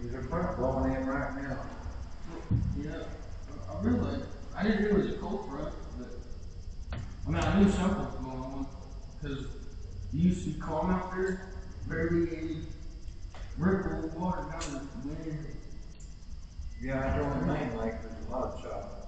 There's a front blowing in right now. Yeah, I didn't realize it was a cold front, but I mean, I knew something was going on because it used to be calm out there, barely any ripple of water down the wind. Yeah, I don't think like there's a lot of chop.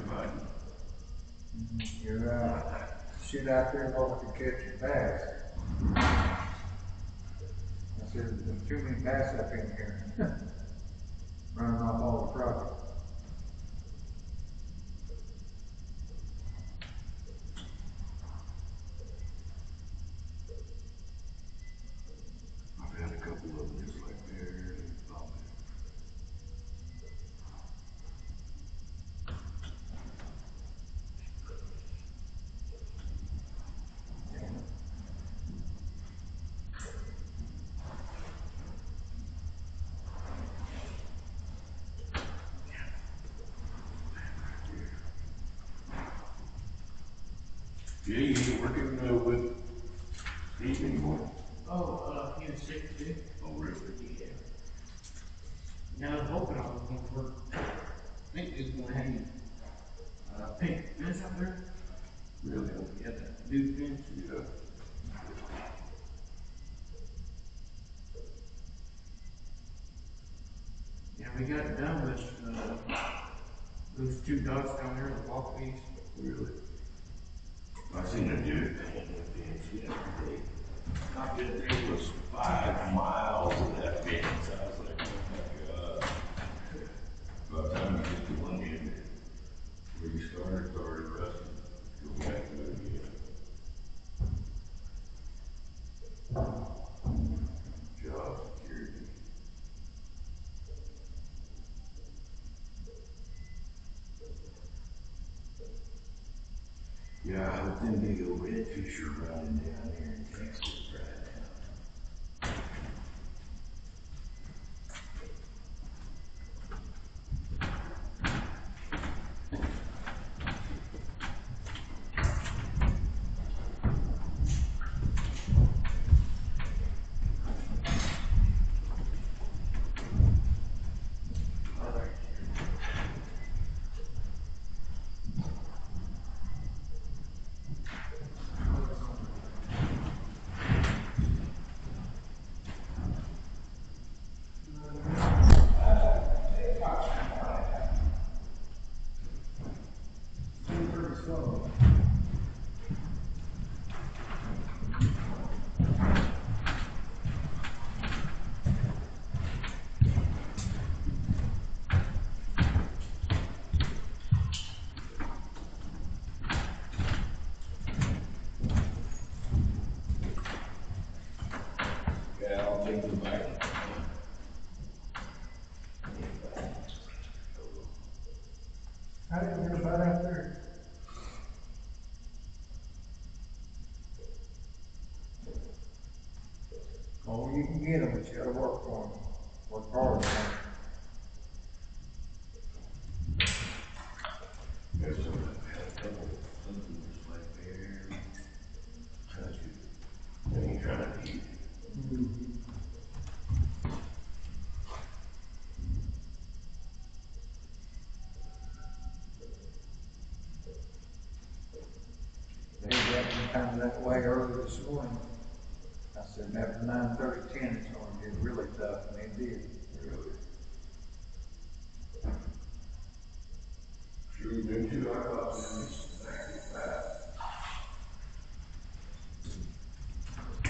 fighting. You're shoot out there where we can catch your bass. I said, there's too many bass up in here. Running off all the crappie. I've had a couple of them just like there. Yeah, you ain't working with Steve anymore? Oh, he was sick too. Oh, really? Yeah. Yeah, I was hoping I was going to work. I think he was going to hang pink fence up there. Really? Yeah, that dude fence. Yeah. Yeah, we got it done with those two dots down there, the walkways. Really? I seen a dude painting the fence yesterday. I bet there was 5 miles of that fence. I was like, oh my God. By the time you get to one end, where you started, it's already rusting. Go back to it again. Job security. Yeah, I hope them big old redfish are running down here in Texas right now. Pretty slow. Yeah, I'll take them back. How did you get about out there? Oh, you can get them, but you gotta work for them. Work hard for them. There's some, had a couple, something just like there. Touch it. They ain't trying to eat it. They got me kind of that way early this morning. I said, after 9:30, 10, it's gonna get really tough, and they did. Really. Sure you've been too high up in this back of that.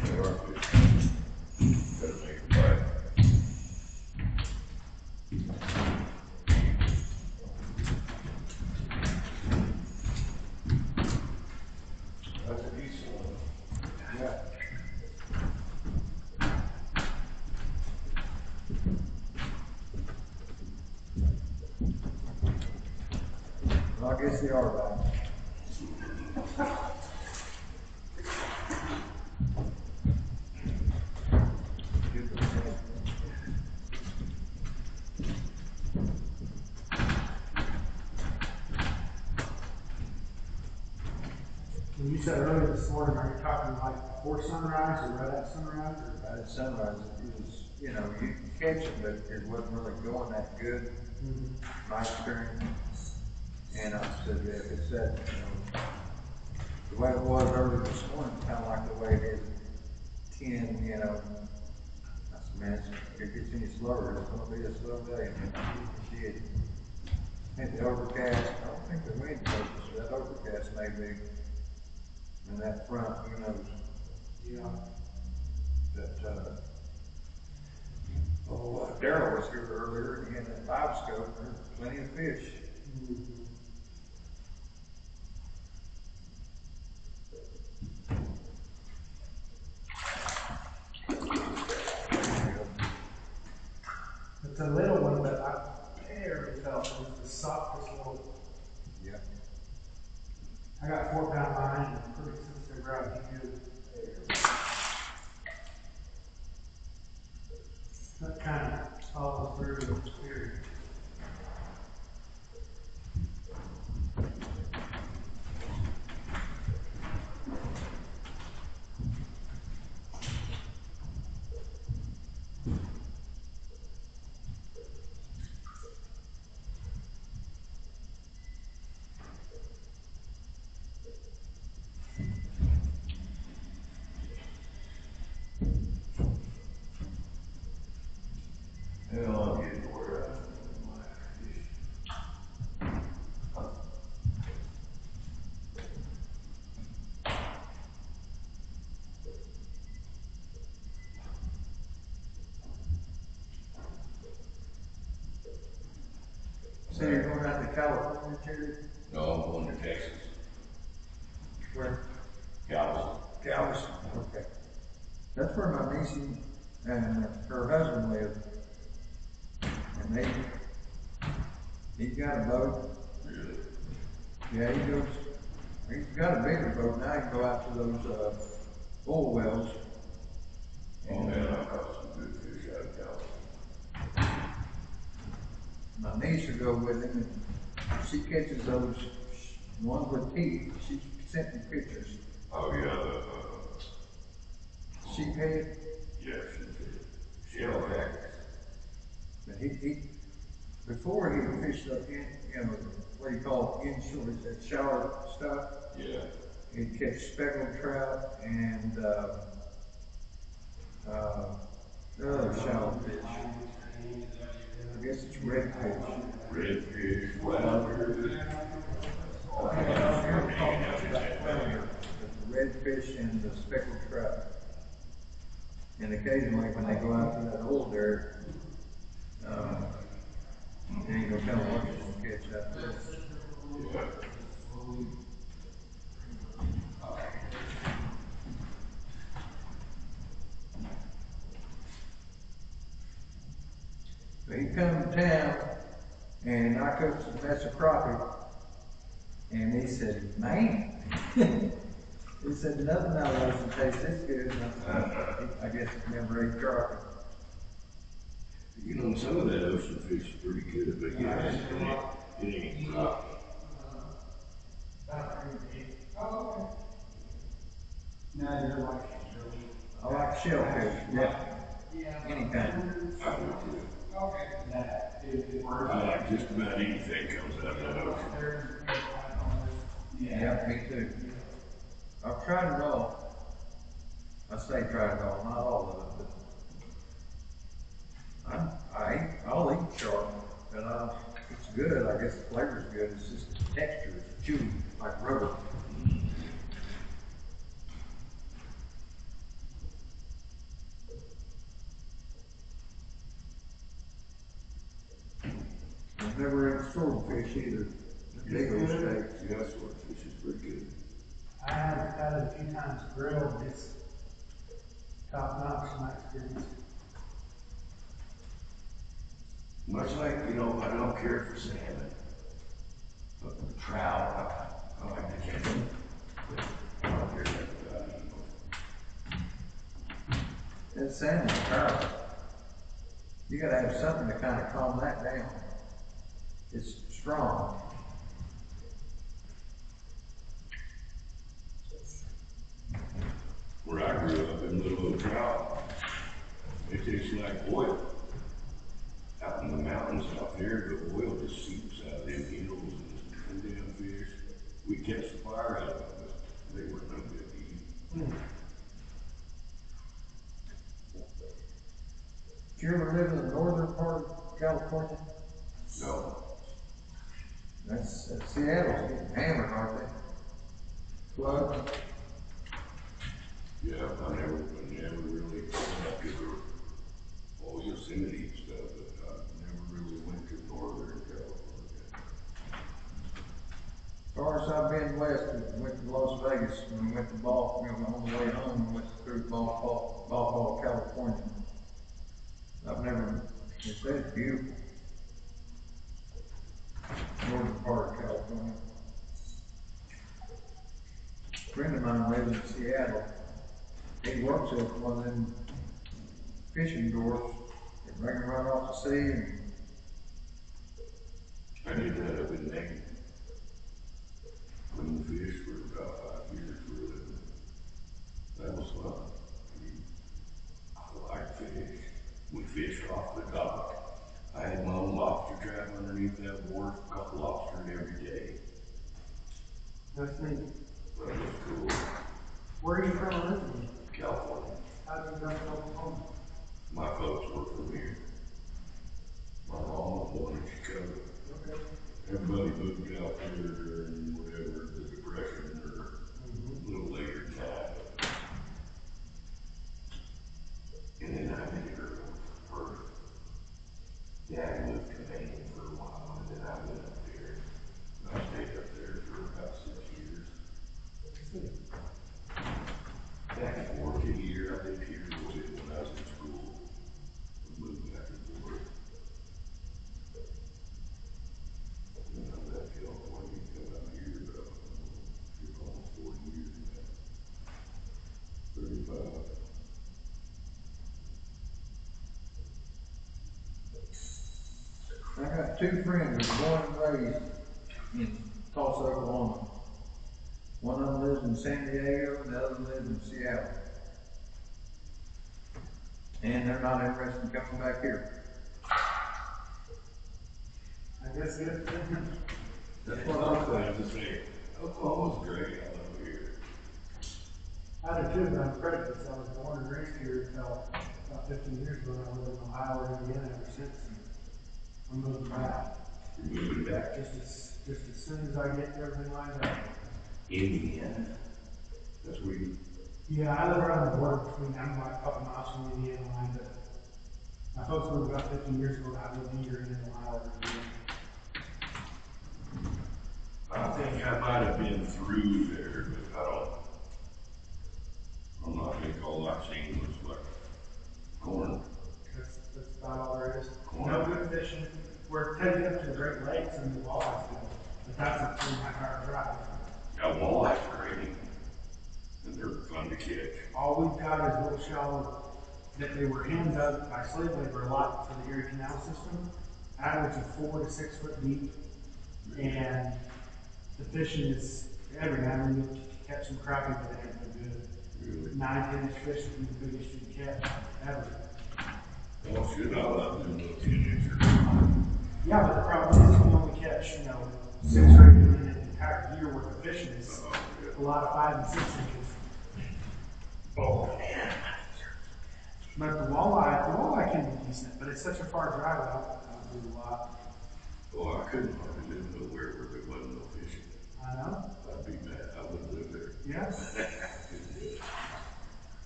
They are fish. Gotta make a bite. That's a decent one. Yeah. Well, I guess they are back. When you said earlier this morning, are you talking like before sunrise or right at sunrise? Or? Right at sunrise, it was, you know, you can catch them, but it wasn't really going that good. My experience. And I said, if it's that, you know, the way it was early this morning, kind of like the way it is 10, you know. I said, man, if it gets any slower, it's gonna be a slow day. And it did. And the overcast, I don't think the wind big. And that front, who knows? Yeah. That, Daryl was here earlier and he had that live scope, there's plenty of fish. It's a little one, but I barely felt it was the softest little. Yeah. I got 4 pound line and pretty sensitive rod. That kind of follows through the spirit. Hell, I'm getting bored. So you're going out to California, Terry? No, I'm going to Texas. Where? Galveston. Galveston, okay. That's where my niece and her husband live. And he's got a boat. Really? Yeah, he's got a bigger boat now, he can go out to those, oil wells. Oh man, I've caught some good fish out of Galveston. My niece will go with him and she catches those ones with teeth. She sent me pictures. Oh yeah, Sheephead, yeah, she did. Shellback. but he before he fished up in, what do you call it, inshore, that shallow stuff. Yeah. He'd catch speckled trout and, other shallow fish. I guess it's redfish. Redfish, flounder. The redfish and the speckled trout. And occasionally when they go out to that oil derrick, you ain't gonna tell them what you're gonna catch out there. Yeah. So he come to town and I cooked some mess of crappie. And he said, man, he said, nothing out of ocean tastes this good. And I guess he never ate crappie. You know, some of that ocean fish is pretty good, but yeah, it ain't rock. I like shellfish, yeah. Any kind. I do too. I like just about anything comes out of that ocean. Yeah, me too. I've tried it all. I say tried it all, not all of it, but I'll eat shark, but it's good. I guess the flavor's good. It's just the texture is chewy, like rubber. I've never ate swordfish either. The big old steaks. Yeah, swordfish is pretty good. I have had it a few times grilled, and it's top notch in my experience. Much like, I don't care for salmon, but the trout, I like to catch them. I don't care about eating That salmon's powerful. You gotta have something to kind of calm that down. It's strong. Where I grew up, in little old trout, they taste like oil. Out in the mountains out there, the oil just seeps out of them hills and them damn fish. We catch the fire out of them, but they were no good to eat. Did you ever live in the northern part of California? No. That's Seattle's getting hammered, aren't they? Farthest I've been west is went to Las Vegas and we went to Ball, on the way home, we went through Ball, California. I've never, it says beautiful. Northern part of California. A friend of mine lives in Seattle. He works at one of them fishing doors that bring them right off the sea. And I did that up in Maine. Cleaned fish for about 5 years for a living. That was fun. I like fish. We fished off the dock. I had my own lobster trap underneath that wharf, caught lobster every day. That's neat. That was cool. Where are you from originally? California. How did you come to Oklahoma? My folks were from here. My mom was born in Chicago. Okay. Everybody moved out there during whatever, the Depression or a little later than that. And then I made her first. Dad moved to Maine for a while, and then I went up there. I stayed up there for about 6 years. Back and forth here. I lived here a little bit when I was in school. We moved back and forth. And I left California and come out here about almost 40 years now. 35. I got two friends that were born and raised in Tulsa, Oklahoma. One of them lives in San Diego and the other lives in Seattle. And they're not interested in coming back here. I guess good. That's what I'm saying. I have to say, Oklahoma's great. I love it here. I do too, but I'm prejudiced. I was born and raised here until about 15 years ago. I lived in Ohio or Indiana ever since. And I'm moving back. You're moving back Just as soon as I get everything lined up. Indiana. That's where you. Yeah, I live around the border between, I'm like a couple miles from the Indiana line, but my folks moved about 15 years ago, and I lived either in Ohio or Indiana. I think I might have been through there, but I'm not gonna call that scene was like corn. That's about all there is. Corn. No good fishing. We're taking up to the Great Lakes and the walleye still, but that's a 3.5-hour drive. Yeah, walleye's great, and they're fun to catch. All we've got is little shallow that they were hand dug by slave labor a lot for the Erie Canal system, average of 4 to 6 foot deep, and the fishing is every now and then you catch some crappie, but they ain't no good. Really? 9-10 inch fish would be the biggest you can catch ever. Well, shit, I love them little 10-inchers. Yeah, but the problem is we only catch, 6 or 8 in an entire year worth of fishing. It's a lot of 5 and 6 inches. Oh, man. But the walleye can be decent, but it's such a far drive, I don't do a lot. Oh, I couldn't hardly live nowhere where there wasn't no fishing. I know. I'd be mad. I wouldn't live there. Yeah.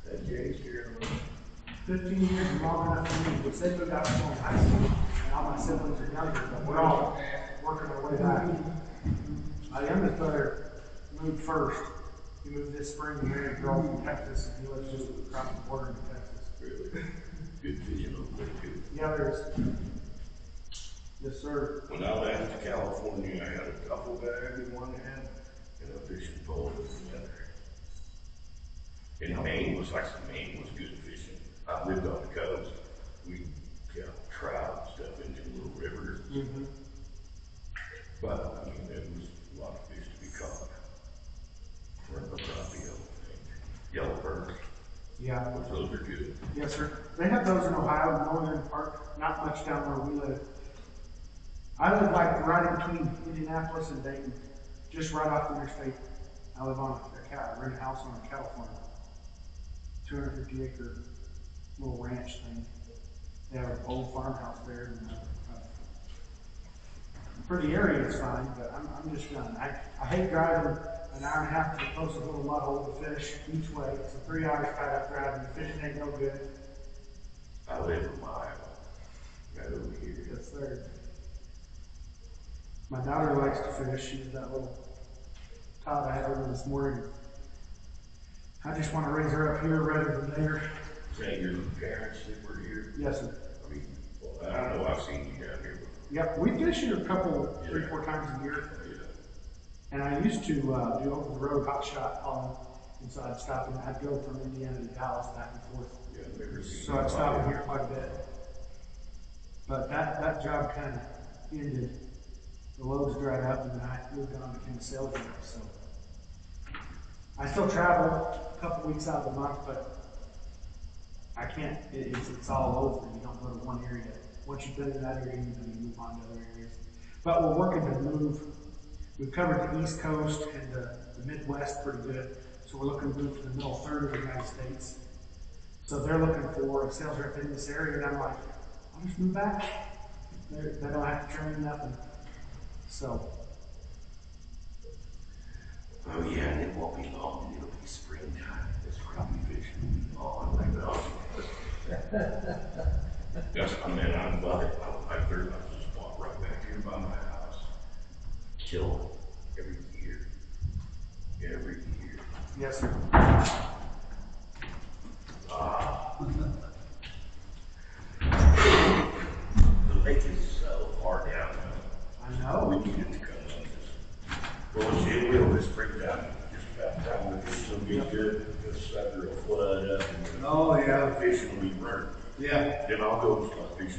That Jay's here. 15 years is long enough for me. We said we got to go in high school, and all my siblings are younger, but we're all working our way back. My youngest brother moved first. He moved this spring to marry a girl from Texas, and he lives just across the border in Texas. Really? Good fishing over there, too. Yeah, there's. Yes, sir. When I left California, I had a duffel bag in one hand and a fishing pole in the other. And Maine was good fishing. I lived on the coast. We got trout and stuff into little rivers. Mm-hmm. But, I mean, there was a lot of fish to be caught. Rainbow crappie, yellow birds, Yeah. which those are good. Yes, sir. They have those in Ohio, northern part, not much down where we live. I live like right in between Indianapolis and Dayton, just right off the interstate. I live on a cow, rent a house on a cattle farm, 250-acre little ranch thing. They have an old farmhouse there, and for the area it's fine, but I'm just young. I hate driving an hour and a half to the closest little mud hole to fish each way. So 3 hours tied up driving. The fishing ain't no good. I live in Iowa, right over here. That's there. My daughter likes to fish. She's that little Todd, I had her this morning. I just want to raise her up here rather than there. Say your parents that were here? Yes, sir. I mean, well, I don't know, I've seen you down here before. Yep, we fish here a couple, 3-4 times a year. Yeah. And I used to do over the road hot shot on, and so I'd stop and I'd go from Indiana to Dallas back and forth. Yeah, I've never seen So I'd you. stop in here quite a bit. But that job kind of ended. The loads dried up and then I moved on to become a sales rep, so. I still travel a couple weeks out of the month, but I can't, it's all over. You don't go to one area. Once you've been in that area, you move on to other areas. But we're working to move. We've covered the East Coast and the Midwest pretty good. So we're looking to move to the middle third of the United States. So they're looking for a sales rep in this area, and I'm like, I'll just move back. They don't have to train nothing. So. Oh yeah, and it won't be long, and it'll be springtime. This crappie fish will be on like that. Yes, I mean, I'm like, I just walk right back here by my house. Kill it every year. Every year. Yes, sir. The lake is so far down. I know. We need it to come on this. Well, it will this springtime. Just about time the fish will be good. The sucker will flood up. And Oh, yeah. the fish will be burnt. Yeah. Then I'll go fishing.